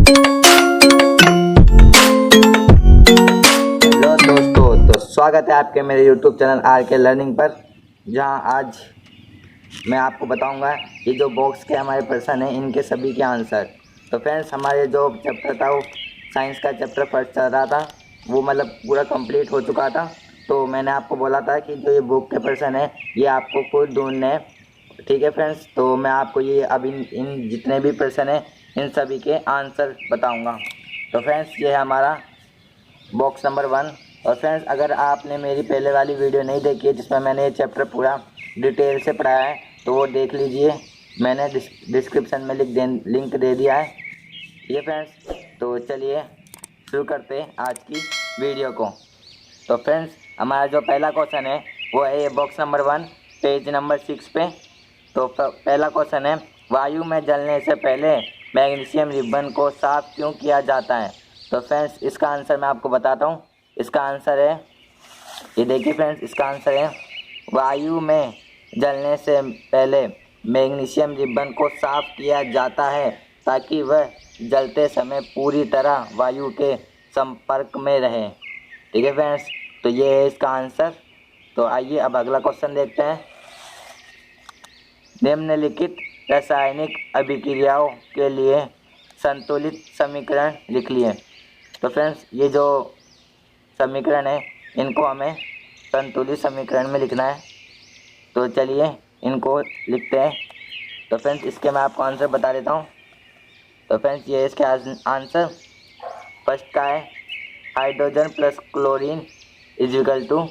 Hello दोस्तों, तो स्वागत है आपके मेरे YouTube चैनल RK लर्निंग पर, जहां आज मैं आपको बताऊंगा ये जो बॉक्स के हमारे प्रश्न हैं इनके सभी के आंसर। तो फ्रेंड्स, हमारे जो चैप्टर था वो साइंस का चैप्टर फर्स्ट चल रहा था, वो मतलब पूरा कंप्लीट हो चुका था। तो मैंने आपको बोला था कि जो ये बुक के प्रश्न है ये आपको खुद ढूंढने हैं। ठीक है फ्रेंड्स, तो मैं आपको ये अब इन जितने भी प्रश्न हैं इन सभी के आंसर बताऊँगा। तो फ्रेंड्स, ये है हमारा बॉक्स नंबर 1। और फ्रेंड्स, अगर आपने मेरी पहले वाली वीडियो नहीं देखी है जिसमें मैंने ये चैप्टर पूरा डिटेल से पढ़ाया है तो वो देख लीजिए, मैंने डिस्क्रिप्शन में लिंक दे दिया है। ठीक है फ्रेंड्स, तो चलिए शुरू करते हैं आज की वीडियो को। तो फ्रेंड्स, हमारा जो पहला क्वेश्चन है वो है ये बॉक्स नंबर 1 पेज नंबर 6 पे। तो पहला क्वेश्चन है, वायु में जलने से पहले मैग्नीशियम रिबन को साफ क्यों किया जाता है? तो फ्रेंड्स, इसका आंसर मैं आपको बताता हूँ। इसका आंसर है, ये देखिए फ्रेंड्स, इसका आंसर है वायु में जलने से पहले मैग्नीशियम रिबन को साफ किया जाता है ताकि वह जलते समय पूरी तरह वायु के संपर्क में रहे। ठीक है फ्रेंड्स, तो ये है इसका आंसर। तो आइए अब अगला क्वेश्चन देखते हैं। निम्नलिखित रासायनिक अभिक्रियाओं के लिए संतुलित समीकरण लिख लिए। तो फ्रेंड्स, ये जो समीकरण है इनको हमें संतुलित समीकरण में लिखना है। तो चलिए इनको लिखते हैं। तो फ्रेंड्स, इसके मैं आपको आंसर बता देता हूँ। तो फ्रेंड्स, ये इसके आंसर फर्स्ट का है, hydrogen plus chlorine is equal to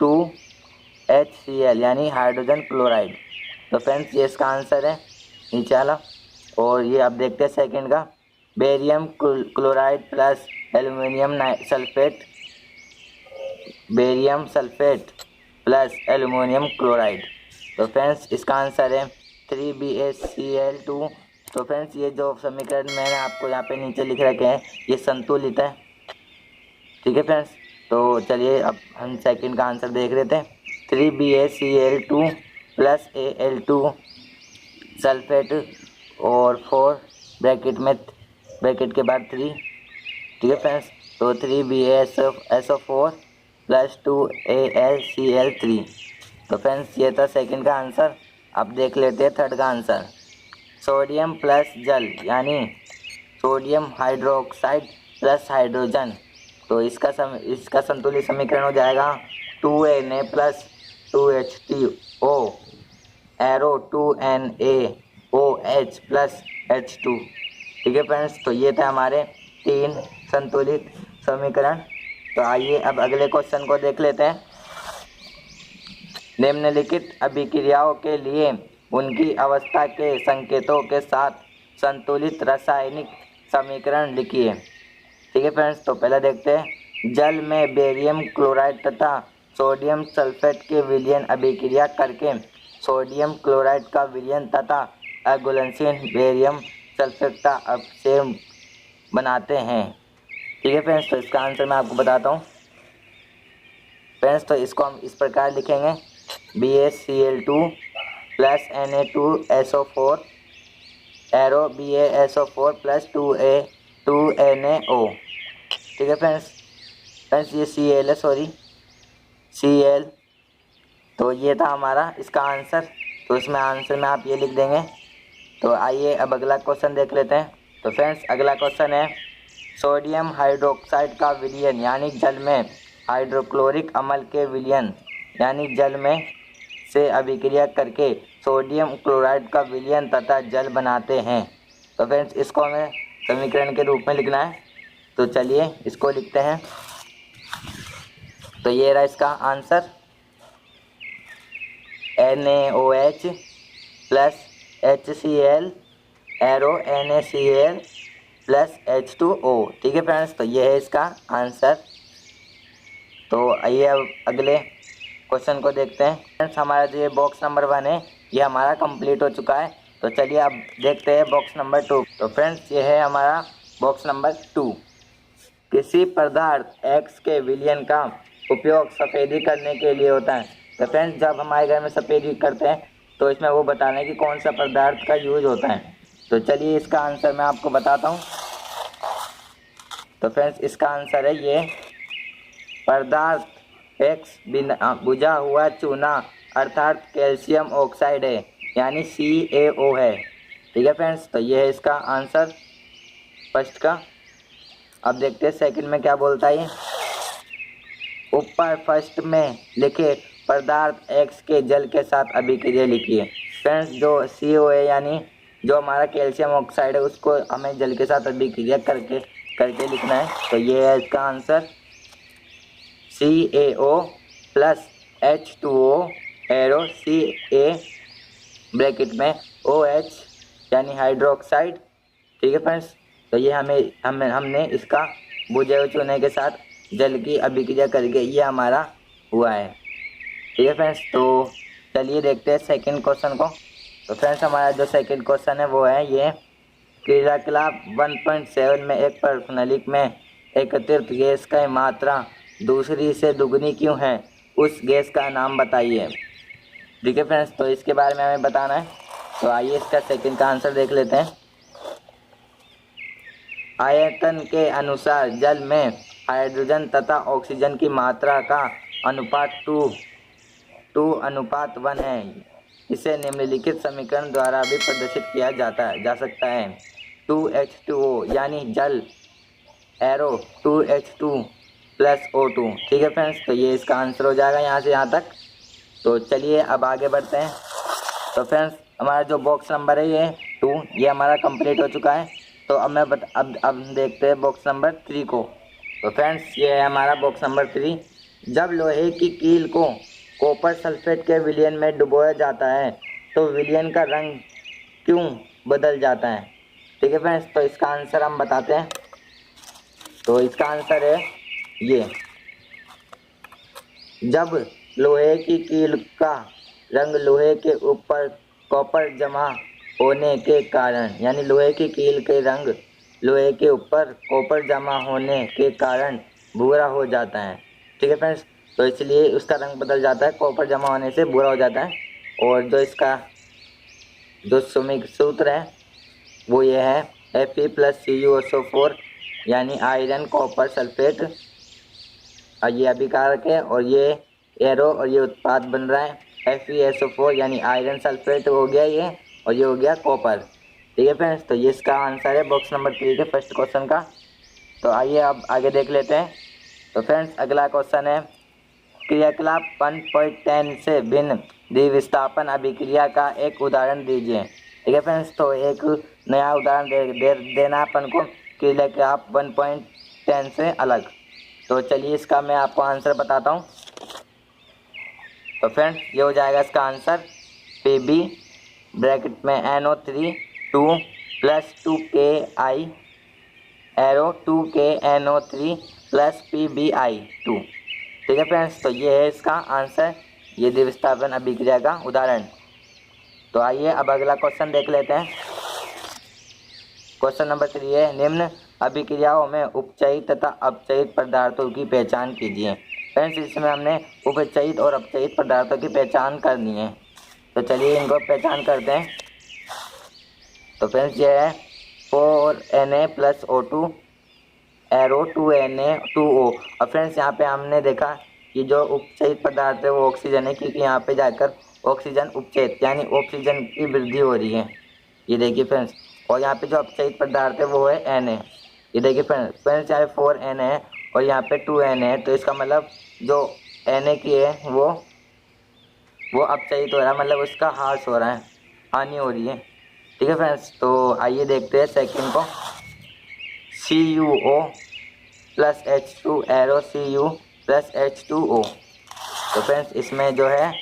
2HCl यानी हाइड्रोजन क्लोराइड। तो फ्रेंड्स, ये इसका आंसर है नीचे वाला। और ये अब देखते हैं सेकंड का, barium chloride plus aluminium sulphate, barium sulphate plus aluminium chloride. तो फ्रेंड्स, इसका आंसर है 3BaCl2। तो फ्रेंड्स, ये जो समीकरण मैंने आपको यहाँ पे नीचे लिख रखे हैं ये संतुलित है। ठीक है फ्रेंड्स, तो चलिए अब हम सेकंड का आंसर देख लेते हैं। 3BaCl2 प्लस Al2 सल्फेट और 4 ब्रैकेट के बाद 3। ठीक है फ्रेंड्स, तो 3BaSO4 प्लस 2AlCl3। तो फ्रेंड्स, ये था सेकंड का आंसर। अब देख लेते हैं थर्ड का आंसर, सोडियम प्लस जल यानी सोडियम हाइड्रोक्साइड प्लस हाइड्रोजन। तो इसका संतुलित समीकरण हो जाएगा 2Na plus 2H2O arrow 2NaOH plus H2। ठीक है फ्रेंड्स, तो ये थे हमारे 3 संतुलित समीकरण। तो आइए अब अगले क्वेश्चन को देख लेते हैं। निम्नलिखित अभिक्रियाओं के लिए उनकी अवस्था के संकेतों के साथ संतुलित रासायनिक समीकरण लिखिए। ठीक है फ्रेंड्स, तो पहले देखते हैं, जल में बेरियम क्लोराइड तथा सोडियम सल्फेट के विलयन अभिक्रिया करके सोडियम क्लोराइड का विलयन तथा अघुलनशील बेरियम सल्फेट का अपक्षय बनाते हैं। ठीक है फ्रेंड्स, तो इसका आंसर मैं आपको बताता हूँ। फ्रेंड्स, तो इसको हम इस प्रकार लिखेंगे, BaCl2 plus Na2SO4 arrow BaSO4 plus 2NaO। ठीक है फ्रेंड्स, ये Cl है, सॉरी Cl। तो ये था हमारा इसका आंसर। तो इसमें आंसर में आप ये लिख देंगे। तो आइए अब अगला क्वेश्चन देख लेते हैं। तो फ्रेंड्स, अगला क्वेश्चन है, सोडियम हाइड्रोक्साइड का विलयन यानी जल में हाइड्रोक्लोरिक अम्ल के विलयन यानी जल में से अभिक्रिया करके सोडियम क्लोराइड का विलयन तथा जल बनाते हैं। तो फ्रेंड्स, इसको हमें समीकरण के रूप में लिखना है। तो चलिए इसको लिखते हैं। तो ये रहा इसका answer, NaOH plus HCl arrow NaCl plus H2O। ठीक है फ्रेंड्स, तो ये है इसका आंसर। तो आइए अब अगले क्वेश्चन को देखते हैं। फ्रेंड्स, हमारा जो ये बॉक्स नंबर 1 है ये हमारा कंप्लीट हो चुका है। तो चलिए अब देखते हैं बॉक्स नंबर 2। तो फ्रेंड्स, ये है हमारा बॉक्स नंबर 2। किसी पदार्थ X के विलयन का उपयोग सफ़ेदी करने के लिए होता है। तो फ्रेंड्स, जब हमारे घर में सफ़ेदी करते हैं तो इसमें वो बताना है कि कौन सा पदार्थ का यूज होता है। तो चलिए इसका आंसर मैं आपको बताता हूँ। तो फ्रेंड्स इसका आंसर है ये पदार्थ एक्स बिना बुझा हुआ चूना अर्थात कैल्शियम ऑक्साइड है, यानी CaO है। ठीक है फ्रेंड्स, तो ये है इसका आंसर फर्स्ट का। अब देखते हैं सेकंड में क्या बोलता है। ऊपर फर्स्ट में लिखे पदार्थ एक्स के जल के साथ अभिक्रिया लिखिए। फ्रेंड्स जो CO है यानी जो हमारा कैल्शियम ऑक्साइड है उसको हमें जल के साथ अभिक्रिया करके लिखना है। तो ये है इसका answer CaO plus H2O arrow Ca bracket में OH यानी हाइड्रोक्साइड। ठीक है फ्रेंड्स, तो ये हमने इसका बुझे हुए चूने के साथ जल की अभिक्रिया करके ये हमारा हुआ है। ठीक है फ्रेंड्स, तो चलिए देखते हैं सेकंड क्वेश्चन को। तो फ्रेंड्स हमारा जो सेकंड क्वेश्चन है वो है ये क्रियाकलाप 1.7 में एक प्रणाली में एकत्रित गैस की मात्रा दूसरी से दुगनी क्यों है, उस गैस का नाम बताइए। ठीक है फ्रेंड्स, तो इसके बारे में हमें बताना है। तो आइए इसका सेकंड का आंसर देख लेते हैं। आयतन के अनुसार जल में हाइड्रोजन तथा ऑक्सीजन की मात्रा का अनुपात 2:1 है। इसे निम्नलिखित समीकरण द्वारा भी प्रदर्शित किया जा सकता है। 2H2O यानी जल एरो 2H2 प्लस O2। ठीक है फ्रेंड्स, तो ये इसका आंसर हो जाएगा यहाँ से यहाँ तक। तो चलिए अब आगे बढ़ते हैं। तो फ्रेंड्स हमारा जो बॉक्स नंबर है ये 2 ये हमारा कंप्लीट हो चुका है। तो अब अब देखते हैं बॉक्स नंबर 3 को। तो फ्रेंड्स ये है हमारा बॉक्स नंबर 3। जब लोहे की कील को कॉपर सल्फेट के विलयन में डुबोया जाता है तो विलयन का रंग क्यों बदल जाता है। ठीक है फ्रेंड्स, तो इसका आंसर हम बताते हैं। तो इसका आंसर है ये, जब लोहे की कील का रंग लोहे के ऊपर कॉपर जमा होने के कारण, यानी लोहे की कील के रंग लोहे के ऊपर कॉपर जमा होने के कारण भूरा हो जाता है। ठीक है फ्रेंड्स, तो इसलिए उसका रंग बदल जाता है, कॉपर जमा होने से भूरा हो जाता है। और जो इसका जो सूत्र है वो ये है Fe + CuSO4 यानी आयरन कॉपर सल्फेट। और ये अभिकारक है और ये एरो और ये उत्पाद बन रहा है FeSO4 यानी आयरन सल्फेट हो गया ये, और ये हो गया कॉपर। ठीक है फ्रेंड्स, तो ये इसका आंसर है बॉक्स नंबर 3 के फर्स्ट क्वेश्चन का। तो आइए अब आगे देख लेते हैं। तो फ्रेंड्स अगला क्वेश्चन है क्रियाकलाप 1.10 से भिन्न द्विविस्थापन अभिक्रिया का एक उदाहरण दीजिए। ठीक है फ्रेंड्स, तो एक नया उदाहरण देना अपन को क्रियाकलाप 1.10 से अलग। तो चलिए इसका मैं आपको आंसर बताता हूँ। तो फ्रेंड्स ये हो जाएगा इसका आंसर Pb ब्रैकेट में NO3 2 + 2Ki arrow 2KNO3 + PbI 2। ठीक है फ्रेंड्स, तो ये है इसका आंसर, ये द्विविस्थापन अभिक्रिया का उदाहरण। तो आइए अब अगला क्वेश्चन देख लेते हैं। क्वेश्चन नंबर 3 है निम्न अभिक्रियाओं में उपचयित तथा अपचयित पदार्थों की पहचान कीजिए। फ्रेंड्स इसमें हमने उपचयित और अपचयित पदार्थों की पहचान करनी है। तो चलिए इनको पहचान करते हैं। तो फ्रेंड्स ये है 4Na + O2 एरो 2Na2O। और फ्रेंड्स यहाँ पे हमने देखा कि जो उपचयित पदार्थ है वो ऑक्सीजन है, क्योंकि यहाँ पे जाकर ऑक्सीजन उपचयित यानी ऑक्सीजन की वृद्धि हो रही है, ये देखिए फ्रेंड्स। और यहाँ पे जो अपचयित पदार्थ है वो है Na, ये देखिए फ्रेंड्स यहाँ पे 4Na है और यहाँ पे 2Na है। तो इसका मतलब जो Na की है वो अपचयित हो रहा है, मतलब उसका ह्रास हो रहा है, हानि हो रही है। ठीक है फ्रेंड्स, तो आइए देखते हैं सेकंड को। CuO + H2 arrow Cu + H2O। तो फ्रेंड्स इसमें जो है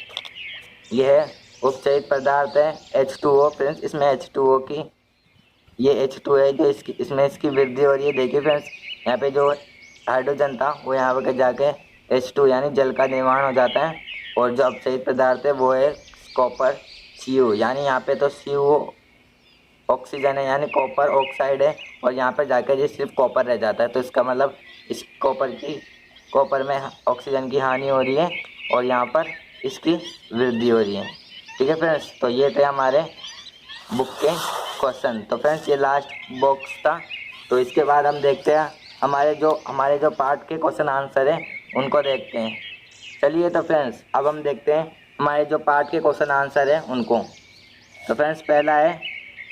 यह उपचयित पदार्थ है H2O। फ्रेंड्स इसमें H2O की ये H2 है जो इसमें इसकी वृद्धि हो रही है। देखिए फ्रेंड्स यहाँ पे जो हाइड्रोजन था वो यहाँ पर जाके H2 यानी जल का निर्माण हो जाता है। और जो अपचयित पदार्थ है वो है कॉपर Cu, यानी यहाँ पे तो Cu ऑक्सीजन है यानी कॉपर ऑक्साइड है, और यहाँ पर जाकर ये सिर्फ कॉपर रह जाता है। तो इसका मतलब इस कॉपर में ऑक्सीजन की हानि हो रही है और यहाँ पर इसकी वृद्धि हो रही है। ठीक है फ्रेंड्स, तो ये थे हमारे बुक के क्वेश्चन। तो फ्रेंड्स ये लास्ट बॉक्स था। तो इसके बाद हम देखते हैं हमारे जो पार्ट के क्वेश्चन आंसर है उनको देखते हैं। चलिए तो फ्रेंड्स अब हम देखते हैं हमारे जो पार्ट के क्वेश्चन आंसर है उनको। तो फ्रेंड्स पहला है,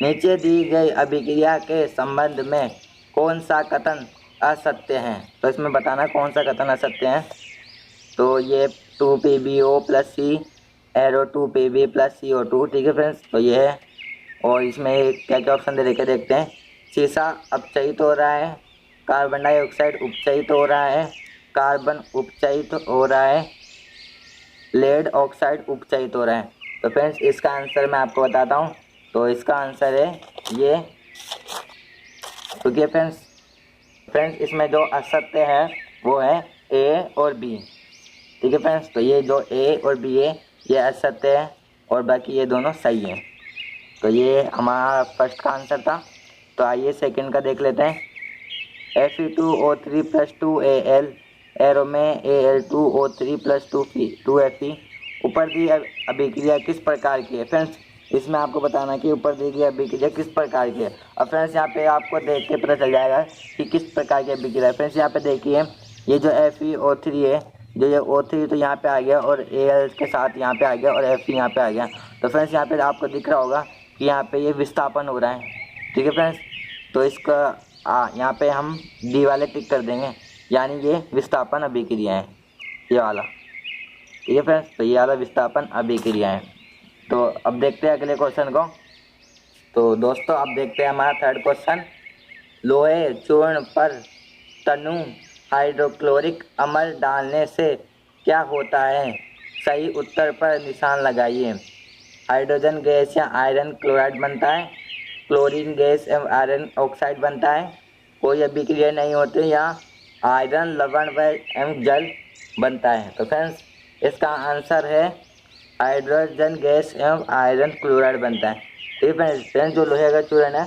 नीचे दी गई अभिक्रिया के संबंध में कौन सा कथन असत्य है। तो इसमें बताना कौन सा कथन असत्य है। तो ये 2PbO + C arrow 2Pb + CO2, ठीक है फ्रेंड्स, तो ये है। और इसमें क्या क्या ऑप्शन दे रखे देखते हैं। शीशा अपचयित हो रहा है, कार्बन डाइऑक्साइड उपचयित हो रहा है, कार्बन उपचयित हो रहा है, लेड ऑक्साइड उपचयित हो रहा है। तो फ्रेंड्स इसका आंसर मैं आपको बताता हूँ। तो इसका आंसर है ये, क्योंकि फ्रेंड्स इसमें जो असत्य है वो है ए और बी, ठीक है फ्रेंड्स। तो ये जो ए और बी है ये असत्य है और बाकी ये दोनों सही है। तो ये हमारा फर्स्ट का आंसर था। तो आइए सेकंड का देख लेते हैं। Fe2O3 + 2Al एरो में Al2O3 + 2Fe। ऊपर दी अभिक्रिया किस प्रकार की है। फ्रेंड्स इसमें आपको बताना कि ऊपर दी गई अभिक्रिया किस प्रकार की है। अब फ्रेंड्स यहाँ पे आपको देख के पता चल जाएगा कि किस प्रकार की अभिक्रिया है। फ्रेंड्स यहाँ पे देखिए ये जो FeO3 है, जो ये O3 तो यहाँ पे आ गया और Al के साथ यहाँ पे आ गया और Fe यहाँ पे आ गया। तो फ्रेंड्स यहाँ पे आपको दिख रहा होगा कि यहाँ पे ये विस्थापन हो रहा है, ठीक है फ्रेंड्स। तो इसका यहाँ पे हम डी वाले टिक कर देंगे, यानी ये विस्थापन अभिक्रिया है ये वाला, ठीक है फ्रेंड्स। तो ये वाला विस्थापन अभिक्रिया है। तो अब देखते हैं अगले क्वेश्चन को। तो दोस्तों अब देखते हैं हमारा थर्ड क्वेश्चन। लोहे चूर्ण पर तनु हाइड्रोक्लोरिक अम्ल डालने से क्या होता है। सही उत्तर पर निशान लगाइए। हाइड्रोजन गैस या आयरन क्लोराइड बनता है, क्लोरीन गैस एवं आयरन ऑक्साइड बनता है, कोई अभिक्रिया नहीं होती या आयरन लवण एवं जल बनता है। तो फ्रेंड्स इसका आंसर है हाइड्रोजन गैस एवं आयरन क्लोराइड बनता है, ठीक है फ्रेंड्स। जो लोहे का चूर्ण है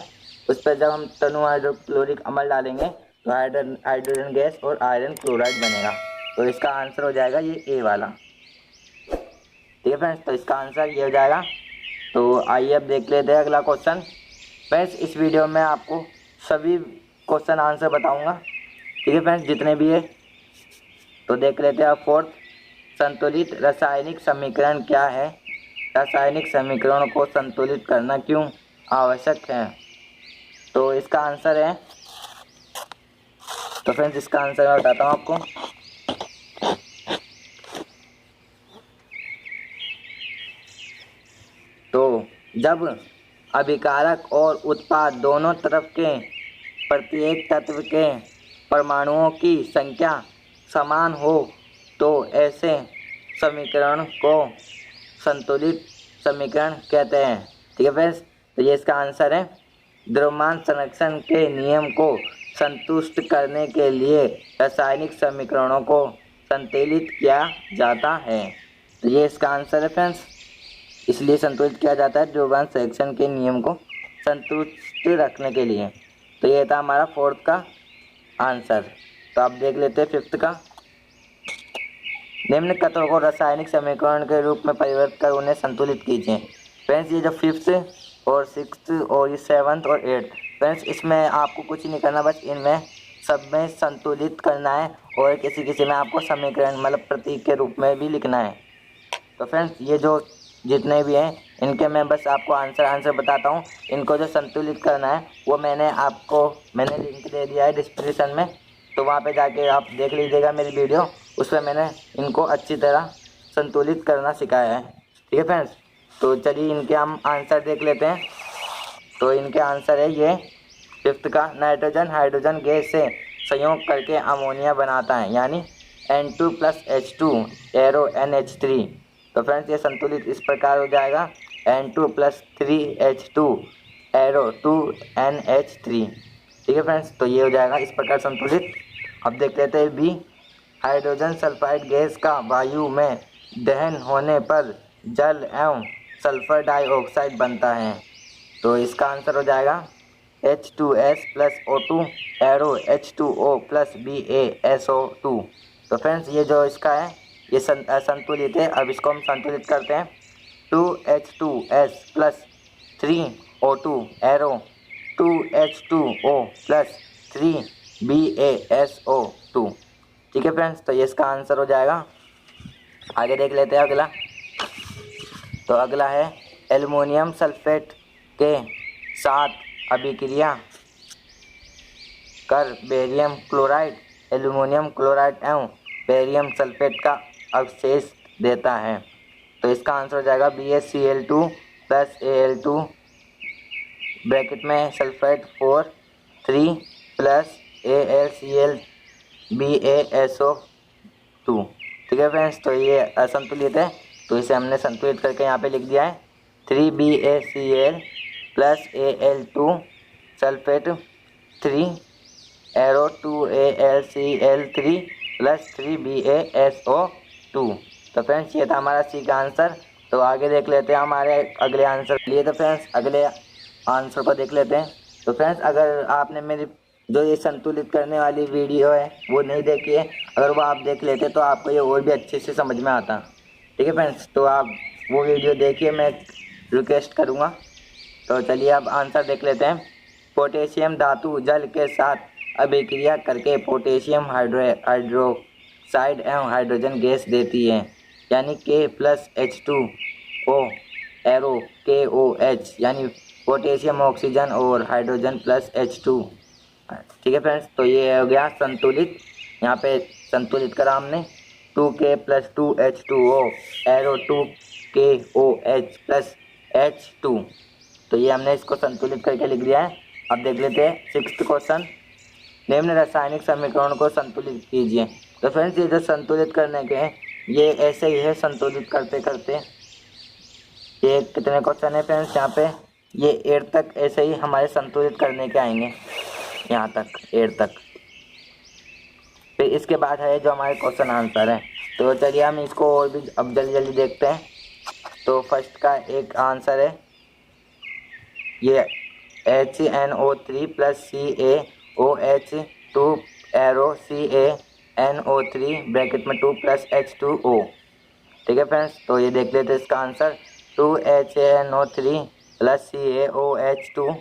उस पर जब हम तनु हाइड्रोक्लोरिक अम्ल डालेंगे तो हाइड्रोजन गैस और आयरन क्लोराइड बनेगा। तो इसका आंसर हो जाएगा ये ए वाला, ठीक है फ्रेंड्स। तो इसका आंसर ये हो जाएगा। तो आइए अब देख लेते हैं अगला क्वेश्चन। फ्रेंड्स इस वीडियो में आपको सभी क्वेश्चन आंसर बताऊंगा, ठीक है फ्रेंड्स, जितने भी है। तो देख लेते हैं अब फोर्थ, संतुलित रासायनिक समीकरण क्या है। रासायनिक समीकरण को संतुलित करना क्यों आवश्यक है। तो इसका आंसर है, तो फ्रेंड्स इसका आंसर मैं बताता हूँ आपको। तो जब अभिकारक और उत्पाद दोनों तरफ के प्रत्येक तत्व के परमाणुओं की संख्या समान हो तो ऐसे समीकरण को संतुलित समीकरण कहते हैं, ठीक है फ्रेंड्स। तो ये इसका आंसर है। द्रव्यमान संरक्षण के नियम को संतुष्ट करने के लिए रासायनिक समीकरणों को संतुलित किया जाता है। तो ये इसका आंसर है फ्रेंड्स। इसलिए संतुलित किया जाता है द्रव्यमान संरक्षण के नियम को संतुष्ट रखने के लिए। तो ये था हमारा फोर्थ का आंसर। तो आप देख लेते हैं फिफ्थ का। निम्न तत्वों को रासायनिक समीकरण के रूप में परिवर्तित कर उन्हें संतुलित कीजिए। फ्रेंड्स ये जो फिफ्थ और सिक्स्थ और ये सेवन्थ और एट्थ, फ्रेंड्स इसमें आपको कुछ नहीं करना, बस इनमें सब में संतुलित करना है और किसी किसी में आपको समीकरण मतलब प्रतीक के रूप में भी लिखना है। तो फ्रेंड्स ये जो जितने भी हैं इनके मैं बस आपको आंसर बताता हूँ। इनको जो संतुलित करना है वो मैंने लिंक दे दिया है डिस्क्रिप्शन में, तो वहाँ पे जाके आप देख लीजिएगा मेरी वीडियो, उसमें मैंने इनको अच्छी तरह संतुलित करना सिखाया है, ठीक है फ्रेंड्स। तो चलिए इनके हम आंसर देख लेते हैं। तो इनके आंसर है ये फिफ्थ का, नाइट्रोजन हाइड्रोजन गैस से संयोग करके अमोनिया बनाता है, यानी N2 + H2 एरो NH3। तो फ्रेंड्स ये संतुलित इस प्रकार हो जाएगा, N2 + 3H2 एरो 2NH3, ठीक है फ्रेंड्स। तो ये हो जाएगा इस प्रकार संतुलित। अब देख लेते हैं बी, हाइड्रोजन सल्फाइड गैस का वायु में दहन होने पर जल एवं सल्फर डाइऑक्साइड बनता है। तो इसका आंसर हो जाएगा H2S + O2 arrow H2O + BaSO2। तो फ्रेंड्स ये जो इसका है ये संतुलित है। अब इसको हम संतुलित करते हैं। 2H2S + 3O2 arrow 2H2O + 3 BaSO2। ठीक है फ्रेंड्स, तो ये इसका आंसर हो जाएगा। आगे देख लेते हैं अगला। तो अगला है एल्युमिनियम सल्फेट के साथ अभिक्रिया कर बेरियम क्लोराइड एल्युमिनियम क्लोराइड एवं बेरियम सल्फेट का अवशेष देता है। तो इसका आंसर हो जाएगा BaCl2 प्लस Al2 ब्रैकेट में सल्फेट 4 3 प्लस AlCl BaSO2। ठीक है फ्रेंड्स, तो ये असंतुलित है, तो इसे हमने संतुलित करके यहाँ पे लिख दिया है 3BaCl plus Al2 sulphate 3 arrow 2AlCl3 plus 3BaSO2। तो फ्रेंड्स ये था हमारा सी का आंसर। तो आगे देख लेते हैं हमारे अगले आंसर के लिए। तो फ्रेंड्स अगले आंसर को देख लेते हैं। तो फ्रेंड्स अगर आपने मेरी जो ये संतुलित करने वाली वीडियो है वो नहीं देखी है, अगर वो आप देख लेते तो आपको ये और भी अच्छे से समझ में आता। ठीक है फ्रेंड्स, तो आप वो वीडियो देखिए, मैं रिक्वेस्ट करूँगा। तो चलिए अब आंसर देख लेते हैं। पोटेशियम धातु जल के साथ अभिक्रिया करके पोटेशियम हाइड्रोक्साइड एवं हाइड्रोजन गैस देती है, यानी K+H2O एरो KOH, यानी पोटेशियम ऑक्सीजन और हाइड्रोजन प्लस H2। ठीक है फ्रेंड्स, तो ये हो गया संतुलित। यहाँ पे संतुलित करा हमने 2K+2H2O arrow 2KOH plus H2। तो ये हमने इसको संतुलित करके लिख दिया है। अब देख लेते हैं 6th क्वेश्चन। निम्न रासायनिक समीकरण को संतुलित कीजिए। तो फ्रेंड्स ये जो संतुलित करने के हैं ये ऐसे ही है संतुलित करते करते। ये कितने क्वेश्चन है फ्रेंड्स यहाँ पे, ये 8 तक ऐसे ही हमारे संतुलित करने के आएंगे, यहाँ तक 8 तक। फिर इसके बाद है जो हमारे क्वेश्चन आंसर है। तो चलिए हम इसको और भी अब जल्दी जल्दी देखते हैं। तो फर्स्ट का एक आंसर है ये HNO3 plus CaOH2 arrow CaNO3 bracket में 2 प्लस H2O। ठीक है फ्रेंड्स, तो ये देख लेते हैं इसका answer 2HNO3 plus CaOH2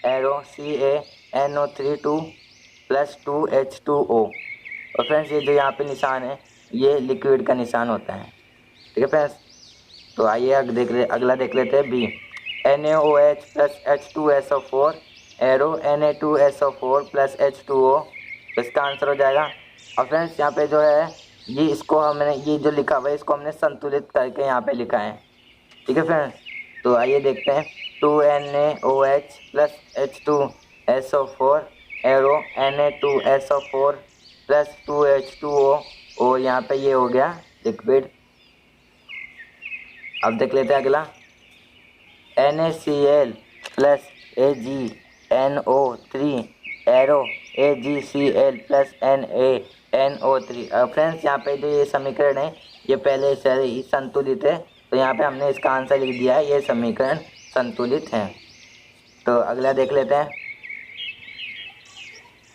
arrow CaNO3 2 plus 2H2O। और फ्रेंड्स ये जो यहाँ पे निशान है ये लिक्विड का निशान होता है। ठीक है फ्रेंड्स, तो आइए अगला देख लेते हैं B. NaOH plus H2SO4 arrow Na2SO4 plus H2O। तो इसका आंसर हो जाएगा। और फ्रेंड्स यहाँ पे जो है ये इसको हमने ये जो लिखा हुआ है इसको हमने संतुलित करके यहाँ पे लिखा है। ठीक है फ्रेंड्स, तो आइए देखते हैं 2NaOH plus H2SO4 arrow Na2SO4 plus 2H2O और यहाँ पे ये हो गया लिक्विड। अब देख लेते हैं अगला NaCl plus AgNO3 arrow AgCl plus NaNO3। Friends यहाँ पे जो ये समीकरण है ये पहले से ही संतुलित है, तो यहाँ पे हमने इसका आंसर लिख दिया है, ये समीकरण संतुलित है। तो अगला देख लेते हैं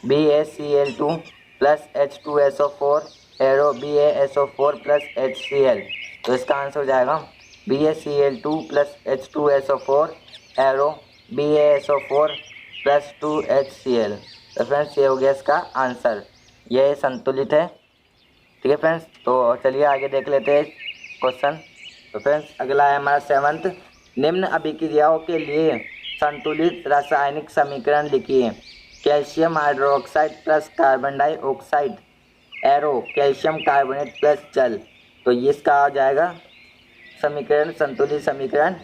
BaCl2 plus H2SO4 arrow BaSO4 plus HCl। तो इसका आंसर हो जाएगा BaCl2 plus H2SO4 arrow BaSO4 plus 2HCl। तो फ्रेंड्स ये हो गया इसका आंसर, ये संतुलित है। ठीक है फ्रेंड्स, तो चलिए आगे देख लेते हैं क्वेश्चन। तो फ्रेंड्स अगला है हमारा 7th। निम्न अभिक्रियाओं के लिए संतुलित रासायनिक समीकरण लिखिए। Calcium hydroxide plus carbon dioxide arrow calcium carbonate plus जल। तो ये इसका आ जाएगा समीकरण, संतुलित समीकरण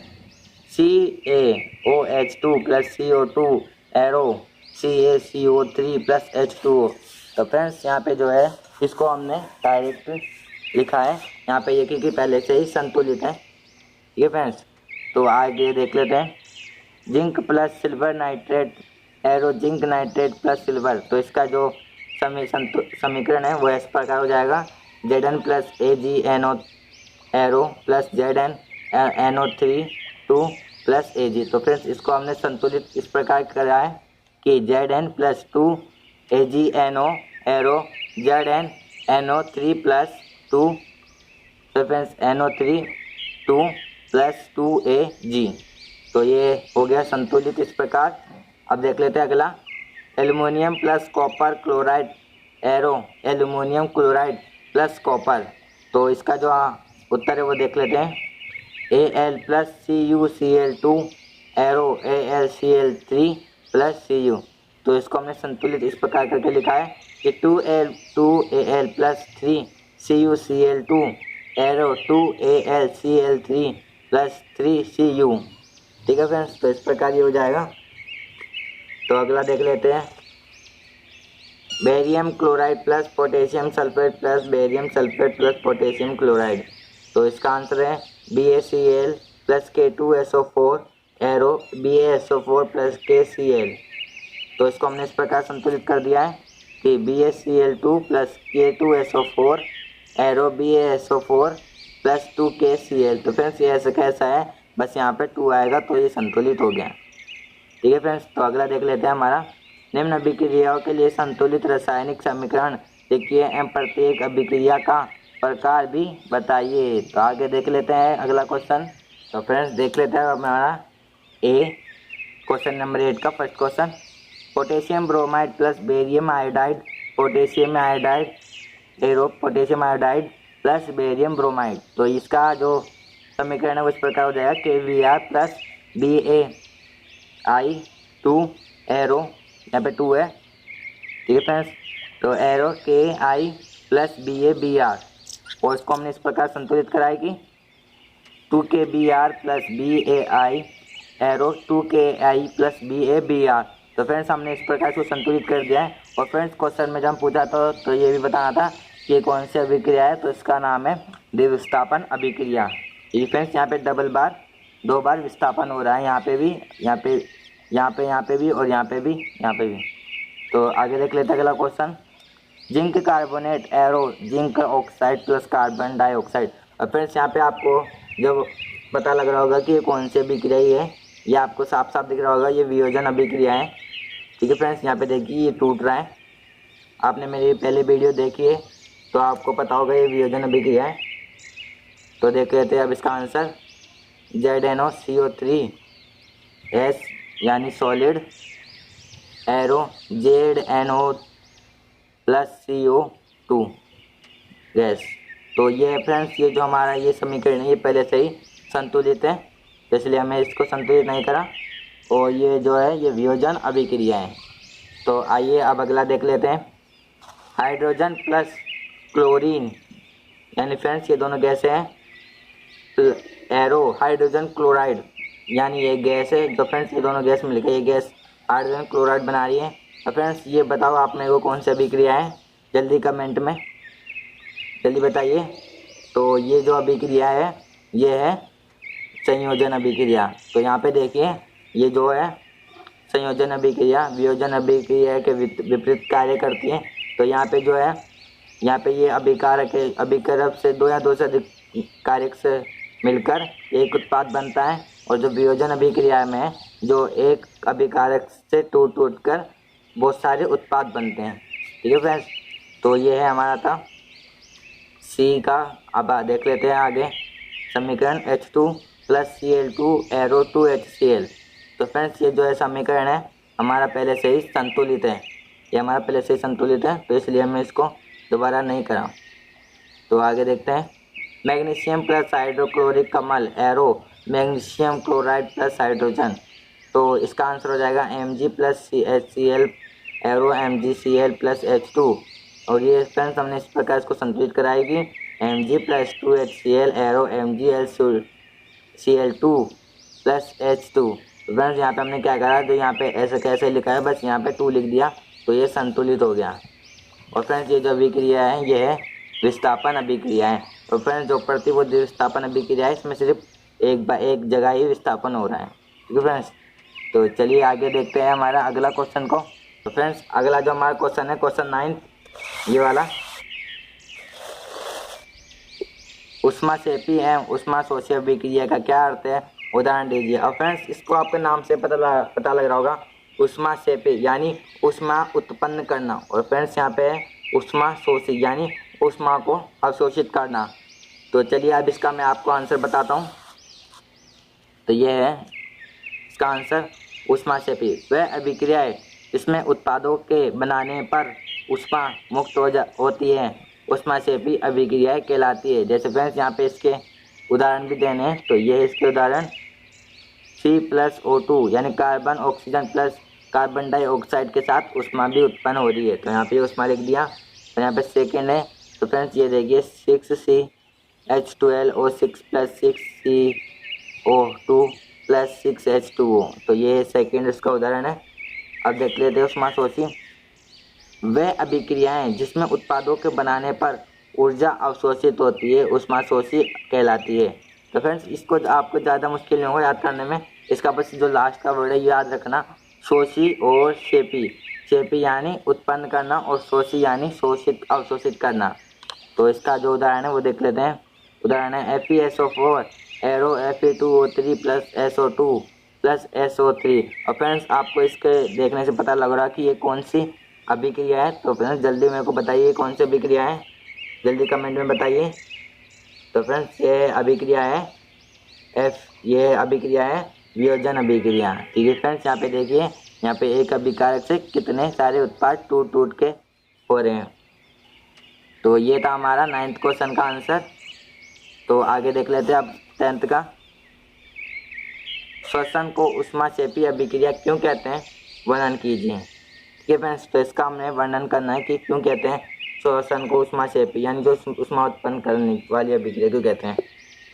CaOH2 plus CO2 arrow CaCO3 plus H2O। तो फ्रेंड्स यहाँ पे जो है इसको हमने डायरेक्ट लिखा है यहाँ पे ये, क्योंकि पहले से ही संतुलित है। ठीक है फ्रेंड्स, तो आगे देख लेते हैं zinc plus silver nitrate arrow zinc nitrate plus silver. तो इसका जो समीकरण है वो इस प्रकार हो जाएगा Zn plus AgNO arrow plus ZnNO3 2 plus Ag। तो फ्रेंड्स इसको हमने संतुलित इस प्रकार करा है कि Zn plus 2 AgNO arrow ZnNO3 plus 2। तो फ्रेंड्स NO3 2 प्लस 2Ag। तो ये हो गया संतुलित इस प्रकार। अब देख लेते हैं अगला aluminium plus copper chloride arrow aluminium chloride plus copper. तो इसका जो उत्तर है वो देख लेते हैं। Al plus CuCl2 arrow AlCl3 plus Cu। तो इसको हमने संतुलित इस प्रकार करके लिखा है कि 2Al plus 3CuCl2 arrow 2AlCl3 plus 3Cu। ठीक है फ्रेंड्स, तो इस प्रकार ये हो जाएगा। तो अगला देख लेते हैं। Barium chloride plus potassium sulphate plus barium sulphate plus potassium chloride. तो इसका आंसर है BaCl plus K2SO4 arrow BaSO4 plus KCl। तो इसको हमने इस प्रकार संतुलित कर दिया है कि BaCl2 plus K2SO4 arrow BaSO4 plus 2KCl। तो फ्रेंड्स ये ऐसा कैसा है, बस यहाँ पे 2 आएगा तो ये संतुलित हो गया। ठीक है फ्रेंड्स, तो अगला देख लेते हैं हमारा। निम्न अभिक्रियाओं के लिए संतुलित रासायनिक समीकरण लिखिए एवं प्रत्येक अभिक्रिया का प्रकार भी बताइए। तो आगे देख लेते हैं अगला क्वेश्चन। तो फ्रेंड्स देख लेते हैं हमारा क्वेश्चन नंबर 8 का first question. Potassium bromide plus barium iodide potassium iodide arrow potassium iodide plus barium bromide. तो इसका जो समीकरण है वो इस प्रकार हो जाएगा KBr प्लस BaI2 एरो, यहाँ पे 2 है। ठीक है फ्रेंड्स, तो एरो KI प्लस BaBr और इसको हमने इस प्रकार संतुलित कराया कि 2KBr plus BaI arrow 2KI plus BaBr। तो फ्रेंड्स हमने इस प्रकार इसको संतुलित कर दिया है। और फ्रेंड्स क्वेश्चन में जब हम पूछा तो ये भी बताना था कि कौन सी अभिक्रिया है, तो इसका नाम है द्विविस्थापन अभिक्रिया। ये फ्रेंड्स यहाँ पे डबल बार 2 बार विस्थापन हो रहा है, यहाँ पे भी यहाँ पे भी और यहाँ पे भी। तो आगे देख लेते हैं अगला question. Zinc carbonate arrow zinc oxide plus carbon dioxide. और फ्रेंड्स यहाँ पे आपको जब पता लग रहा होगा कि ये कौन सी अभिक्रिया है, ये आपको साफ साफ दिख रहा होगा, ये वियोजन अभिक्रिया है। ठीक है फ्रेंड्स, यहाँ पे देखिए ये टूट रहा है। आपने मेरी पहले वीडियो देखी है तो आपको पता होगा ये वियोजन अभिक्रिया है। तो देख लेते हैं अब इसका आंसर। ZnOCO3 यानी solid arrow ZnO plus CO2 gas. तो ये फ्रेंड्स ये जो हमारा ये समीकरण है ये पहले से ही संतुलित है, तो इसलिए हमें इसको संतुलित नहीं करा। और ये जो है ये वियोजन अभिक्रिया है। तो आइए अब अगला देख लेते हैं। हाइड्रोजन प्लस क्लोरीन यानी फ्रेंड्स ये दोनों गैसें हैं। एरो हाइड्रोजन क्लोराइड यानी ये गैस है। तो फ्रेंड्स ये दोनों गैस मिलकर ये गैस हाइड्रोजन क्लोराइड बना रही है। तो फ्रेंड्स ये बताओ आप मेरे को कौन सी अभिक्रिया है, जल्दी कमेंट में जल्दी बताइए। तो ये जो अभिक्रिया है ये है संयोजन अभिक्रिया। तो यहाँ पे देखिए ये जो है संयोजन अभिक्रिया वियोजन अभिक्रिया के विपरीत कार्य करती है। तो यहाँ पे जो है यहाँ पे ये अभिकारक अभिकारक से 2 या 2 से अधिक कारक से मिलकर एक उत्पाद बनता है। और जो वियोजन अभिक्रिया में जो एक अभिकारक से टूट कर बहुत सारे उत्पाद बनते हैं। ठीक है फ्रेंड्स, तो ये है हमारा था सी का। अब देख लेते हैं आगे समीकरण H2 plus Cl2 arrow 2HCl। तो फ्रेंड्स ये जो है समीकरण है हमारा पहले से ही संतुलित है, ये हमारा पहले से ही संतुलित है, तो इसलिए हमें इसको दोबारा नहीं करा। तो आगे देखते हैं। मैग्नीशियम प्लस हाइड्रोक्लोरिक कमल arrow magnesium chloride plus hydrogen. तो इसका आंसर हो जाएगा Mg plus HCl arrow MgCl plus H2। और ये फ्रेंड्स हमने इस प्रकार इसको संतुलित कराएगी Mg plus 2HCl arrow MgCl2 plus H2। Friends यहाँ पे हमने क्या करा, जो यहाँ पे ऐसे कैसे लिखा है बस यहाँ पे 2 लिख दिया तो ये संतुलित हो गया। और फ्रेंड्स ये जो अभिक्रिया है ये है विस्थापन अभिक्रिया है। और फ्रेंड्स जो प्रतिबुद्ध विस्थापन अभिक्रिया है इसमें सिर्फ एक जगह ही विस्थापन हो रहा है। ठीक है फ्रेंड्स, तो चलिए आगे देखते हैं हमारा अगला क्वेश्चन को। तो फ्रेंड्स अगला जो हमारा क्वेश्चन है क्वेश्चन 9 ये वाला। ऊष्माक्षेपी एवं ऊष्माशोषी अभिक्रिया का क्या अर्थ है, उदाहरण दीजिए। और फ्रेंड्स इसको आपके नाम से पता लग रहा होगा, ऊष्माक्षेपी यानी ऊष्मा उत्पन्न करना। और फ्रेंड्स यहाँ पे ऊष्माशोषी यानी ऊष्मा को अवशोषित करना। तो चलिए अब इसका मैं आपको आंसर बताता हूँ। तो ये है इसका आंसर। ऊष्माक्षेपी वह अभिक्रिया है इसमें उत्पादों के बनाने पर ऊष्मा मुक्त होती है, ऊष्माक्षेपी अभिक्रियाएं कहलाती है। जैसे फ्रेंड्स यहाँ पे इसके उदाहरण भी देने हैं, तो ये इसके उदाहरण C+O2 यानी carbon oxygen plus carbon dioxide के साथ ऊष्मा भी उत्पन्न हो रही है। तो यहाँ पे ऊष्मा लिख दिया। तो यहाँ पे सेकेंड है, तो फ्रेंड्स ये देखिए 6CH12O6 plus 6CO2 plus 6H2O। तो ये सेकेंड इसका उदाहरण है। अब देख लेते हैं ऊष्माशोषी। वे अभिक्रियाएं जिसमें उत्पादों के बनाने पर ऊर्जा अवशोषित होती है ऊष्माशोषी कहलाती है। तो फ्रेंड्स इसको आपको ज़्यादा मुश्किल नहीं होगा याद करने में। इसका बस जो लास्ट का वर्ड है याद रखना, शोषी और शेपी। शेपी यानी उत्पन्न करना और शोषी यानी शोषित अवशोषित करना। तो इसका जो उदाहरण है वो देख लेते हैं। उदाहरण है FeSO4 arrow Fe2O3 plus SO2 plus SO3। और फ्रेंड्स आपको इसके देखने से पता लग रहा है कि ये कौन सी अभिक्रिया है। तो फ्रेंड्स जल्दी मेरे को बताइए कौन सी अभिक्रिया है, जल्दी कमेंट में बताइए। तो फ्रेंड्स ये अभिक्रिया है ये अभिक्रिया है वियोजन अभिक्रिया। ठीक है फ्रेंड्स, यहाँ पे देखिए, यहाँ पे एक अभिकारक से कितने सारे उत्पाद टूट टूट के हो रहे हैं। तो ये था हमारा 9th क्वेश्चन का आंसर। तो आगे देख लेते हैं अब 10th का। श्वसन को ऊष्माक्षेपी अभिक्रिया क्यों कहते हैं, वर्णन कीजिए। ठीक है फ्रेंड्स, तो इसका हमने वर्णन करना है कि क्यों कहते हैं श्वसन को ऊष्माक्षेपी, यानी जो ऊष्मा उत्पन्न करने वाली अभिक्रिया क्यों कहते हैं।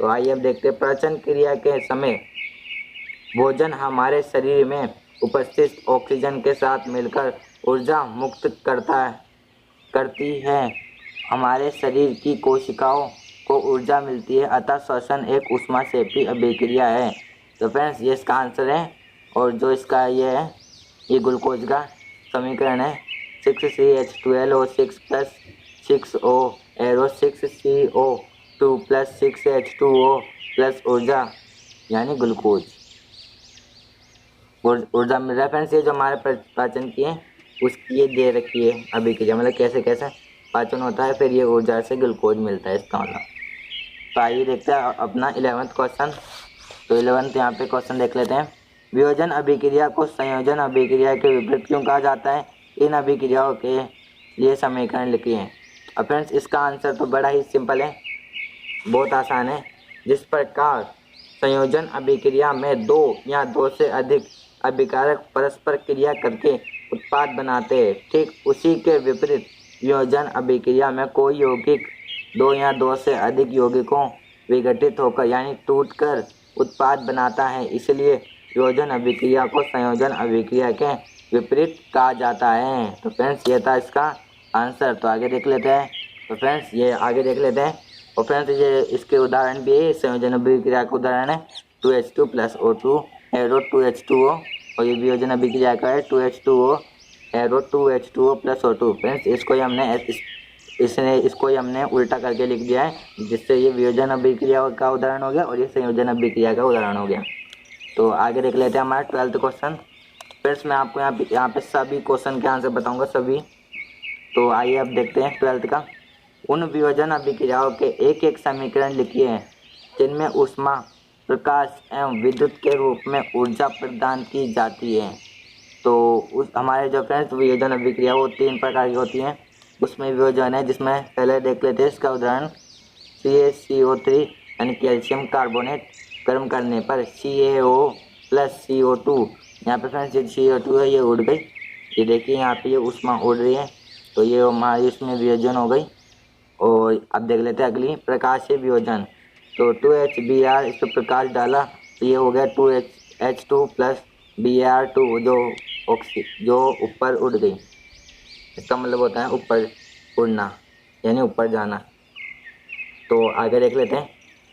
तो आइए अब देखते हैं। प्रचन क्रिया के समय भोजन हमारे शरीर में उपस्थित ऑक्सीजन के साथ मिलकर ऊर्जा मुक्त करती है। हमारे शरीर की कोशिकाओं को ऊर्जा मिलती है, अतः श्वसन एक ऊष्माक्षेपी अभिक्रिया है। तो फ्रेंड्स ये इसका आंसर है। और जो इसका ये है, ये ग्लूकोज का समीकरण है 6CH12O6 plus 6O arrow 6CO2 plus 6H2O plus ऊर्जा यानी ग्लूकोज, ऊर्जा मिल रहा है। फ्रेंड्स ये जो हमारे पाचन की है उसकी ये दे रखी है अभिक्रिया, मतलब कैसे कैसे पाचन होता है, फिर ये ऊर्जा से ग्लूकोज मिलता है इसका मतलब। तो आइए देखते हैं अपना 11th क्वेश्चन। तो 11th यहाँ पे क्वेश्चन देख लेते हैं। वियोजन अभिक्रिया को संयोजन अभिक्रिया के विपरीत क्यों कहा जाता है, इन अभिक्रियाओं के लिए समीकरण लिखिए। अब फ्रेंड्स इसका आंसर तो बड़ा ही सिंपल है, बहुत आसान है। जिस प्रकार संयोजन अभिक्रिया में दो या दो से अधिक अभिकारक परस्पर क्रिया करके उत्पाद बनाते हैं, ठीक उसी के विपरीत वियोजन अभिक्रिया में कोई यौगिक दो या दो से अधिक यौगिकों विघटित होकर यानी टूटकर उत्पाद बनाता है। इसलिए वियोजन अभिक्रिया को संयोजन अभिक्रिया के विपरीत कहा जाता है। तो फ्रेंड्स ये था इसका आंसर। तो आगे देख लेते हैं। तो फ्रेंड्स ये आगे देख लेते हैं। और फ्रेंड्स ये इसके उदाहरण भी है, संयोजन अभिक्रिया का उदाहरण है 2H2 plus O2 arrow 2H2O। और ये वियोजन अभिक्रिया का है 2H2O arrow 2H2O plus O2। Friends इसको ही हमने उल्टा करके लिख दिया है, जिससे ये वियोजन अभिक्रिया का उदाहरण हो गया और ये संयोजन अभिक्रिया का उदाहरण हो गया। तो आगे देख लेते हैं हमारा 12th क्वेश्चन। फ्रेंड्स मैं आपको यहाँ पे सभी क्वेश्चन के आंसर बताऊंगा सभी। तो आइए अब देखते हैं 12th का। उन वियोजन अभिक्रियाओं के एक एक समीकरण लिखिए जिनमें ऊष्मा, प्रकाश एवं विद्युत के रूप में ऊर्जा प्रदान की जाती है। तो हमारे जो फ्रेंड्स वियोजन अभिक्रिया वो 3 प्रकार की होती हैं। उसमें वियोजन है जिसमें पहले देख लेते हैं इसका उदाहरण CaCO3 यानी कैल्शियम कार्बोनेट गर्म करने पर CaO प्लस CO2। यहाँ पे फ्रेंड्स ये CO2 है, ये उड़ गई, ये देखिए यहाँ पे ये ऊष्मा उड़ रही है, तो ये हमारी इसमें वियोजन हो गई। और अब देख लेते हैं अगली प्रकाशीय वियोजन। तो 2HBr इस पर प्रकाश डाला तो ये हो गया 2H2 प्लस Br2 जो ऊपर उड़ गई। इसका मतलब होता है ऊपर उड़ना यानी ऊपर जाना। तो आगे देख लेते हैं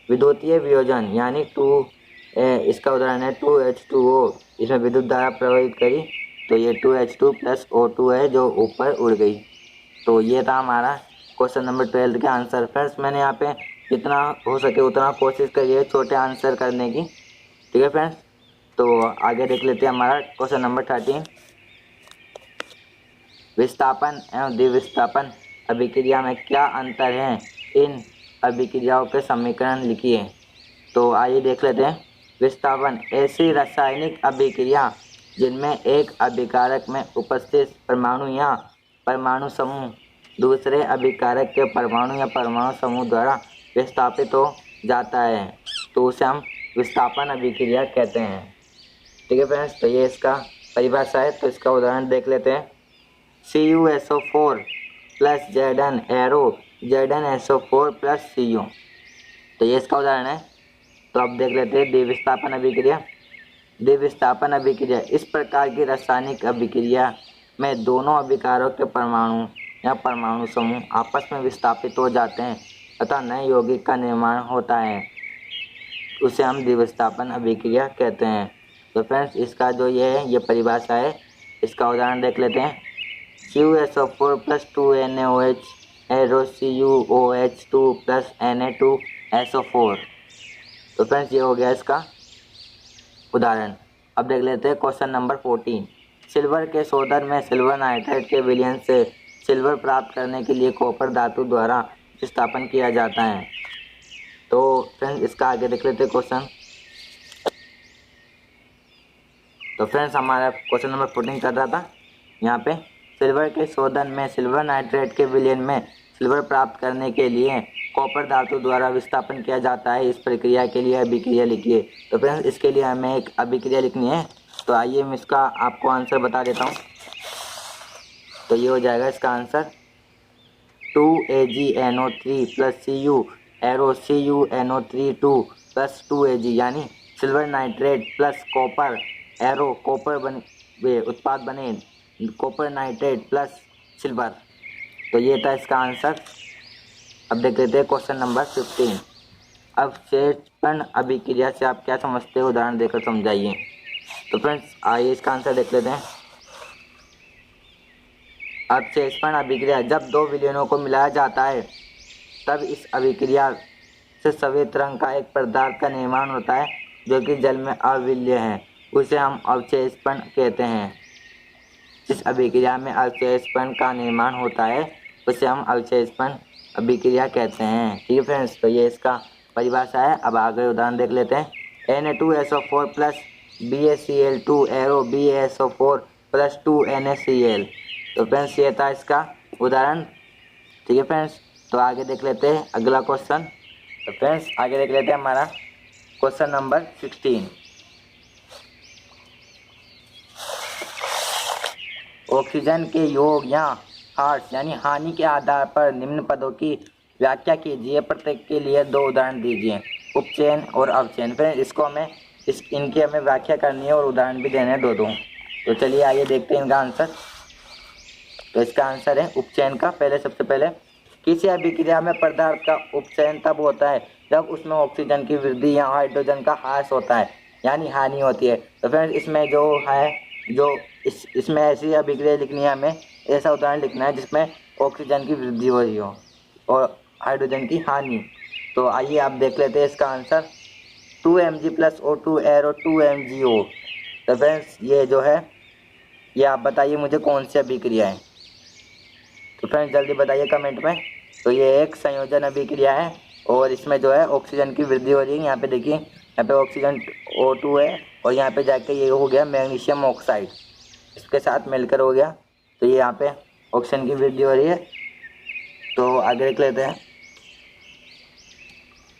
विद्युतीय वियोजन यानी इसका उदाहरण है 2H2O। इसमें विद्युत धारा प्रवाहित करी तो ये 2H2 प्लस O2 है जो ऊपर उड़ गई। तो ये था हमारा क्वेश्चन नंबर 12 के आंसर। फ्रेंड्स मैंने यहाँ पे जितना हो सके उतना कोशिश करिए छोटे आंसर करने की, ठीक है फ्रेंड्स। तो आगे देख लेते हैं हमारा क्वेश्चन नंबर 13। विस्थापन एवं द्विविस्थापन अभिक्रिया में क्या अंतर है, इन अभिक्रियाओं के समीकरण लिखिए। तो आइए देख लेते हैं। विस्थापन ऐसी रासायनिक अभिक्रिया जिनमें एक अभिकारक में उपस्थित परमाणु या परमाणु समूह दूसरे अभिकारक के परमाणु या परमाणु समूह द्वारा विस्थापित हो जाता है तो उसे हम विस्थापन अभिक्रिया कहते हैं। ठीक है फ्रेंड्स, तो ये इसका परिभाषा है। तो इसका उदाहरण देख लेते हैं। CuSO4 plus Zn arrow ZnSO4 plus Cu, तो ये इसका उदाहरण है। तो अब देख लेते हैं द्विविस्थापन अभिक्रिया। द्विविस्थापन अभिक्रिया इस प्रकार की रासायनिक अभिक्रिया में दोनों अभिकारक के परमाणु या परमाणु समूह आपस में विस्थापित हो जाते हैं तथा नए यौगिक का निर्माण होता है, उसे हम द्विविस्थापन अभिक्रिया कहते हैं। तो फ्रेंड्स, इसका जो ये है ये परिभाषा है। इसका उदाहरण देख लेते हैं। CuSO4 plus 2NaOH arrow CuOH2 plus Na2SO4। तो फ्रेंड्स, ये हो गया इसका उदाहरण। अब देख लेते हैं क्वेश्चन नंबर 14। सिल्वर के शोधन में सिल्वर नाइट्रेट के विलयन से सिल्वर प्राप्त करने के लिए कॉपर धातु द्वारा विस्थापन किया जाता है। तो फ्रेंड्स, इसका आगे देख लेते हैं क्वेश्चन। तो फ्रेंड्स, हमारा क्वेश्चन नंबर 14 कर रहा था यहाँ पे, सिल्वर के शोधन में सिल्वर नाइट्रेट के विलयन में सिल्वर प्राप्त करने के लिए कॉपर धातु द्वारा विस्थापन किया जाता है। इस प्रक्रिया के लिए अभिक्रिया लिखिए। तो फ्रेंड्स, इसके लिए हमें एक अभिक्रिया लिखनी है। तो आइए मैं इसका आपको आंसर बता देता हूँ। तो ये हो जाएगा इसका answer 2AgNO3 plus Cu arrow CuNO32 plus 2Ag, यानी silver nitrate plus copper arrow copper उत्पाद बने कॉपर नाइट्रेट प्लस सिल्वर। तो ये था इसका आंसर। अब देख लेते हैं क्वेश्चन नंबर 15। अवक्षेपण अभिक्रिया से आप क्या समझते हो, उदाहरण देकर समझाइए। तो फ्रेंड्स, आइए इसका आंसर देख लेते हैं। अवक्षेपण अभिक्रिया जब दो विलयनों को मिलाया जाता है तब इस अभिक्रिया से सफेद रंग का एक पदार्थ का निर्माण होता है जो कि जल में अविलय है, उसे हम अवक्षेपण कहते हैं। जिस अभिक्रिया में अवक्षेपण का निर्माण होता है उसे हम अवक्षेपण अभिक्रिया कहते हैं। ठीक है फ्रेंड्स, तो ये इसका परिभाषा है। अब आगे उदाहरण देख लेते हैं। Na2SO4 plus BaCl2 arrow BaSO4 plus 2NaCl। तो फ्रेंड्स, ये था इसका उदाहरण। ठीक है फ्रेंड्स, तो आगे देख लेते हैं अगला क्वेश्चन। तो फ्रेंड्स, आगे देख लेते हैं हमारा क्वेश्चन नंबर 16। ऑक्सीजन के योग या हार्स यानी हानि के आधार पर निम्न पदों की व्याख्या कीजिए। प्रत्येक के लिए दो उदाहरण दीजिए, उपचयन और अवचयन। फिर इसको हमें इनकी हमें व्याख्या करनी है और उदाहरण भी देने हैं दो। तो चलिए आइए देखते हैं इनका आंसर। तो इसका आंसर है उपचयन का। सबसे पहले किसी अभिक्रिया में पदार्थ का उपचयन तब होता है जब उसमें ऑक्सीजन की वृद्धि या हाइड्रोजन का ह्रास होता है, यानी हानि होती है। तो फ्रेंड्स, इसमें जो है इसमें ऐसी अभिक्रिया लिखनी है, हमें ऐसा उदाहरण लिखना है जिसमें ऑक्सीजन की वृद्धि हो रही हो और हाइड्रोजन की हानि। तो आइए आप देख लेते हैं इसका answer. 2Mg plus O2 arrow 2MgO। तो फ्रेंड्स, ये जो है ये आप बताइए मुझे कौन सी अभिक्रिया है। तो फ्रेंड्स, जल्दी बताइए कमेंट में। तो ये एक संयोजन अभिक्रिया है और इसमें जो है ऑक्सीजन की वृद्धि हो रही है। यहाँ पे देखिए, यहाँ पे ऑक्सीजन O2 है और यहाँ पे जाके ये हो गया मैग्नीशियम ऑक्साइड, इसके साथ मिलकर हो गया। तो ये यहाँ पे ऑक्सीजन की वृद्धि हो रही है। तो आगे देख लेते हैं।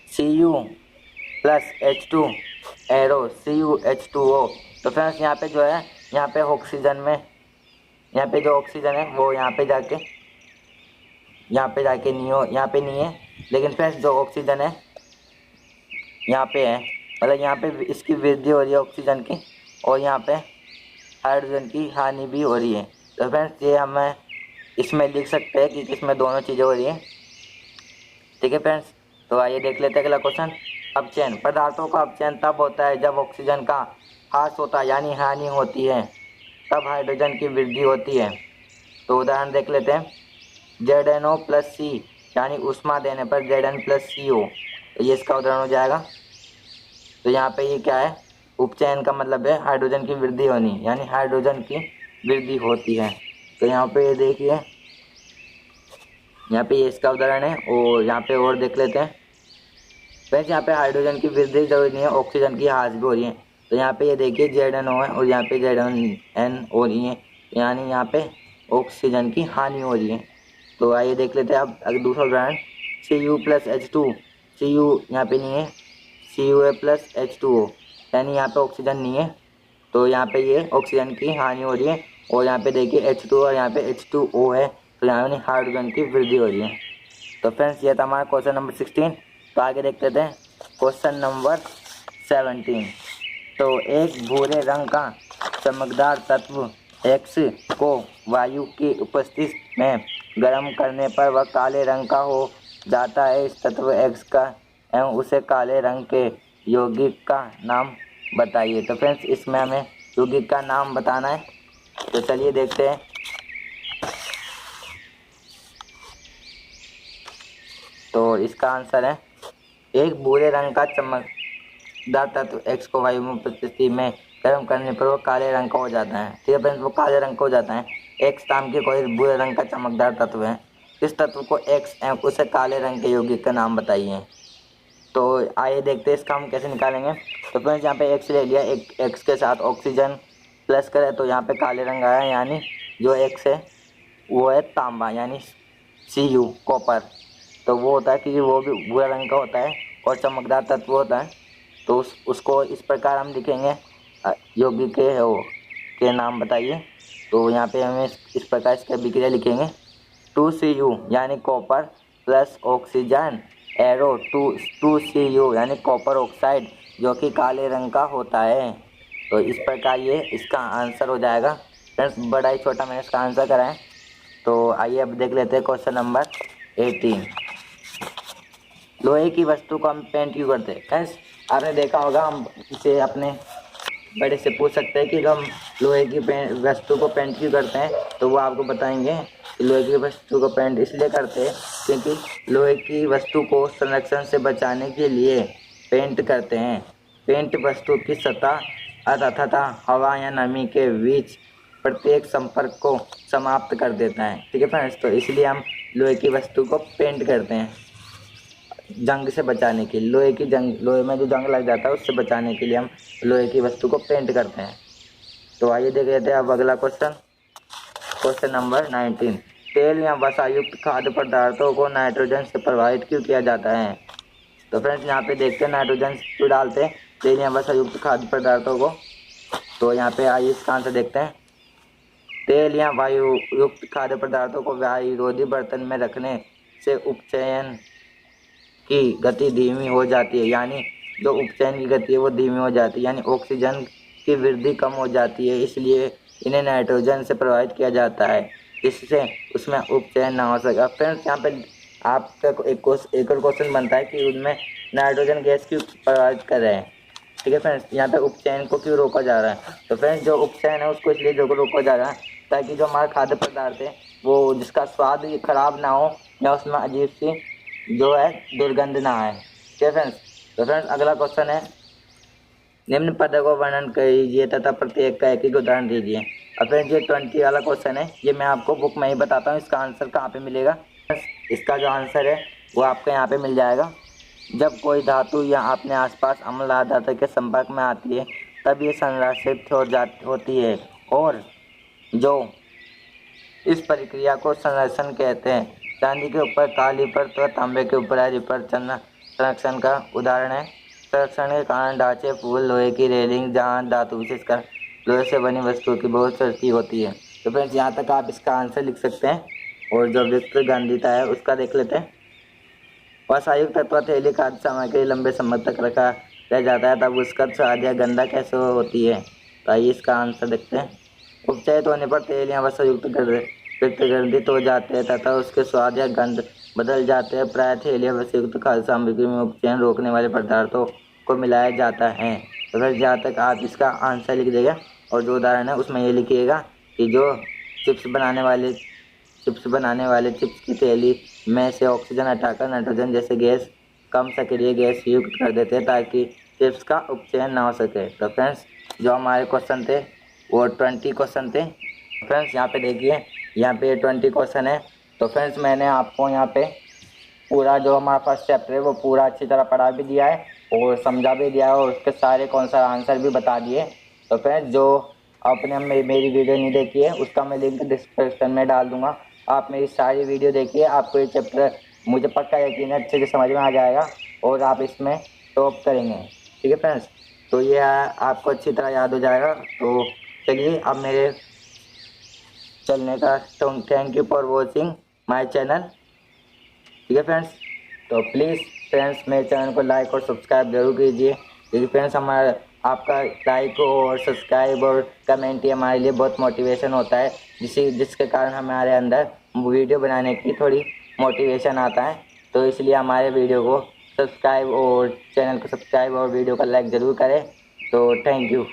Cu plus H2 arrow CuH2O। तो फ्रेंड्स, यहाँ पे जो है यहाँ पे ऑक्सीजन में यहाँ पे जो ऑक्सीजन है वो यहाँ पे जाके यहाँ पे नहीं है, लेकिन फ्रेंड्स जो ऑक्सीजन है यहाँ पे है, मतलब यहाँ पे इसकी वृद्धि हो रही है ऑक्सीजन की और यहाँ पे हाइड्रोजन की हानि भी हो रही है। तो फ्रेंड्स, ये हमें इसमें लिख सकते हैं कि इसमें दोनों चीज़ें हो रही हैं। ठीक है फ्रेंड्स, तो आइए देख लेते हैं अगला क्वेश्चन। अपचयन पदार्थों का अपचयन तब होता है जब ऑक्सीजन का ह्रास होता है यानी हानि होती है, तब हाइड्रोजन की वृद्धि होती है। तो उदाहरण देख लेते हैं। ZnO प्लस C यानी ऊष्मा देने पर Zn प्लस CO। तो ये इसका उदाहरण हो जाएगा। तो यहाँ पे ये क्या है, उपचयन का मतलब है हाइड्रोजन की वृद्धि होनी, यानी हाइड्रोजन की वृद्धि होती है। तो यहाँ पे ये देखिए, यहाँ पे ये इसका उदाहरण है। और यहाँ पे और देख लेते हैं। फ्रेंड्स, यहाँ पे हाइड्रोजन की वृद्धि जरूरी नहीं है, ऑक्सीजन की ह्रास भी हो रही है। तो यहाँ पे ये देखिए ZnO है और यहाँ पे Zn हो रही है, यानी यहाँ पे ऑक्सीजन की हानि हो रही है। तो आइए देख लेते हैं अब अगर दूसरा उदाहरण Cu+H2। Cu यहाँ पे नहीं है, Cua+H2O, यानी यहाँ पे ऑक्सीजन नहीं है, तो यहाँ पे ये ऑक्सीजन की हानि हो रही है। और यहाँ पे देखिए H2 और यहाँ पे H2O है, तो यहाँ पे हाइड्रोजन की वृद्धि हो रही है। तो फ्रेंड्स ये था हमारा क्वेश्चन नंबर 16। तो आगे देख लेते हैं क्वेश्चन नंबर 17। तो एक भूरे रंग का चमकदार तत्व X को वायु की उपस्थिति में गर्म करने पर वह काले रंग का हो जाता है। इस तत्व X का एवं उसे काले रंग के यौगिक का नाम बताइए। तो फ्रेंड्स इसमें हमें यौगिक का नाम बताना है, तो चलिए देखते हैं। तो इसका आंसर है एक भूरे रंग का चमकदार तत्व X को वायु में उपस्थिति में गर्म करने पर वो काले रंग का हो जाता है। ठीक है फ्रेंड्स, वो काले रंग का हो जाता है। X नाम की कोई भूरे रंग का चमकदार तत्व है। इस तत्व को X एवं उसे काले रंग के यौगिक का नाम बताइए। तो आइए देखते हैं इसका हम कैसे निकालेंगे। तो फ्रेंड्स यहाँ पे X ले लिया, एक X के साथ ऑक्सीजन प्लस करें तो यहाँ पे काले रंग आया, यानी जो X है वो है तांबा यानी Cu कॉपर। तो वो होता है कि वो भी भूरा रंग का होता है और चमकदार तत्व होता है। तो उसको इस प्रकार हम लिखेंगे, यौगिक के नाम बताइए। तो यहाँ पे हमें इस प्रकार इसका अभिक्रिया लिखेंगे 2Cu यानी copper plus oxygen arrow 2Cu यानी कॉपर ऑक्साइड जो कि काले रंग का होता है। तो इस प्रकार ये इसका आंसर हो जाएगा। फ्रेंड्स बड़ा ही छोटा मैंने इसका आंसर करा है। तो आइए अब देख लेते हैं क्वेश्चन नंबर 18। लोहे की वस्तु को हम पेंट क्यों करते हैं? फ्रेंड्स आपने देखा होगा, हम इसे अपने बड़े से पूछ सकते हैं कि हम लोहे की वस्तु को पेंट क्यों करते हैं, तो वो आपको बताएंगे कि लोहे की वस्तु को पेंट इसलिए करते हैं क्योंकि लोहे की वस्तु को संरक्षण से बचाने के लिए पेंट करते हैं। पेंट वस्तु की सतह तथा हवा या नमी के बीच प्रत्येक संपर्क को समाप्त कर देता है। ठीक है फ्रेंड्स, तो इसलिए हम लोहे की वस्तु को पेंट करते हैं जंग से बचाने के लिए। लोहे में जो जंग लग जाता है उससे बचाने के लिए हम लोहे की वस्तु को पेंट करते हैं। तो आइए देख लेते हैं अब अगला क्वेश्चन नंबर 19। तेल या वसायुक्त खाद्य पदार्थों को नाइट्रोजन से प्रभावित क्यों किया जाता है? तो फ्रेंड्स यहाँ पे देखते हैं नाइट्रोजन क्यों डालते हैं तेल या वसायुक्त खाद्य पदार्थों को। तो यहाँ पे आइए इसका आंसर देखते हैं। तेल या वायु युक्त खाद्य पदार्थों को वायुरोधी बर्तन में रखने से उपचयन की गति धीमी हो जाती है, यानी जो उपचयन की गति है वो धीमी हो जाती है, यानी ऑक्सीजन की वृद्धि कम हो जाती है। इसलिए इन्हें नाइट्रोजन से प्रभावित किया जाता है, जिससे उसमें उपचयन ना हो सके। अब फ्रेंड्स यहाँ पे आपका एक और क्वेश्चन बनता है कि उनमें नाइट्रोजन गैस क्यों प्रभावित कर रहे हैं। ठीक है फ्रेंड्स, यहाँ पे उपचयन को क्यों रोका जा रहा है? तो फ्रेंड्स जो उपचयन है उसको इसलिए रोका जा रहा है ताकि जो हमारा खाद्य पदार्थ है वो जिसका स्वाद खराब ना हो या उसमें अजीब सी जो है दुर्गंध ना आए। ठीक है फ्रेंड्स, तो फ्रेंड्स अगला क्वेश्चन है निम्न पदों को वर्णन कीजिए तथा प्रत्येक का एक एक उदाहरण दीजिए। अब फ्रेंड्स ये 20 वाला क्वेश्चन है, ये मैं आपको बुक में ही बताता हूँ। इसका आंसर कहाँ पे मिलेगा? इसका जो आंसर है वो आपको यहाँ पे मिल जाएगा। जब कोई धातु या अपने आसपास अम्ल धातु के संपर्क में आती है तब ये संराशित होती है, और जो इस प्रक्रिया को संरक्षण कहते हैं। चांदी के ऊपर काली परत व तांबे के ऊपर हरी परत संरक्षण का उदाहरण है। संरक्षण के कारण ढांचे, फूल, लोहे की रेलिंग, जहां धातु विशेषकर लोहे से बनी वस्तुओं की बहुत सस्ती होती है। तो फ्रेंड्स यहाँ तक आप इसका आंसर लिख सकते हैं। और जो विस्तृत है उसका देख लेते हैं। वसायुक्त तत्व थैली खाद्य सामग्री लंबे समय तक रखा रह जाता है, तब उसका स्वाद या गंधा कैसे होती है? तो आइए इसका आंसर देखते हैं। उपचयित होने पर तेल या वसायुक्त गर्दित हो जाते हैं तथा उसके स्वाद या गंध बदल जाते हैं। प्रायः तेल या वसायुक्त खाद्य सामग्री में उपचयन रोकने वाले पदार्थों को मिलाया जाता है। तो फिर जहाँ तक आप इसका आंसर लिख देगा और जो उदाहरण है उसमें ये लिखिएगा कि जो चिप्स बनाने वाले चिप्स की थैली में से ऑक्सीजन हटाकर नाइट्रोजन जैसे गैस कम सक्रिय गैस युक्त कर देते हैं ताकि चिप्स का उपचयन ना हो सके। तो फ्रेंड्स जो हमारे क्वेश्चन थे वो 20 क्वेश्चन थे। फ्रेंड्स यहाँ पे देखिए, यहाँ पे 20 क्वेश्चन है। तो फ्रेंड्स मैंने आपको यहाँ पे पूरा जो हमारा फर्स्ट चैप्टर है वो पूरा अच्छी तरह पढ़ा भी दिया है। और समझा भी दिया और उसके सारे कौन सा आंसर भी बता दिए। तो फ्रेंड्स जो आपने मेरी वीडियो नहीं देखी है उसका मैं लिंक डिस्क्रिप्शन में डाल दूंगा। आप मेरी सारी वीडियो देखिए, आपको ये चैप्टर मुझे पक्का यकीन है अच्छे से समझ में आ जाएगा और आप इसमें टॉप करेंगे। ठीक है फ्रेंड्स, तो ये आपको अच्छी तरह याद हो जाएगा। तो चलिए अब मेरे चलने का, तो thank you for watching my channel. ठीक है फ्रेंड्स, तो प्लीज़ फ्रेंड्स मेरे चैनल को लाइक और सब्सक्राइब जरूर कीजिए, क्योंकि फ्रेंड्स हमारा आपका लाइक और सब्सक्राइब और कमेंट ही हमारे लिए बहुत मोटिवेशन होता है, जिसके कारण हमारे अंदर वीडियो बनाने की थोड़ी मोटिवेशन आता है। तो इसलिए हमारे वीडियो को सब्सक्राइब और चैनल को सब्सक्राइब और वीडियो को लाइक ज़रूर करें। तो थैंक यू।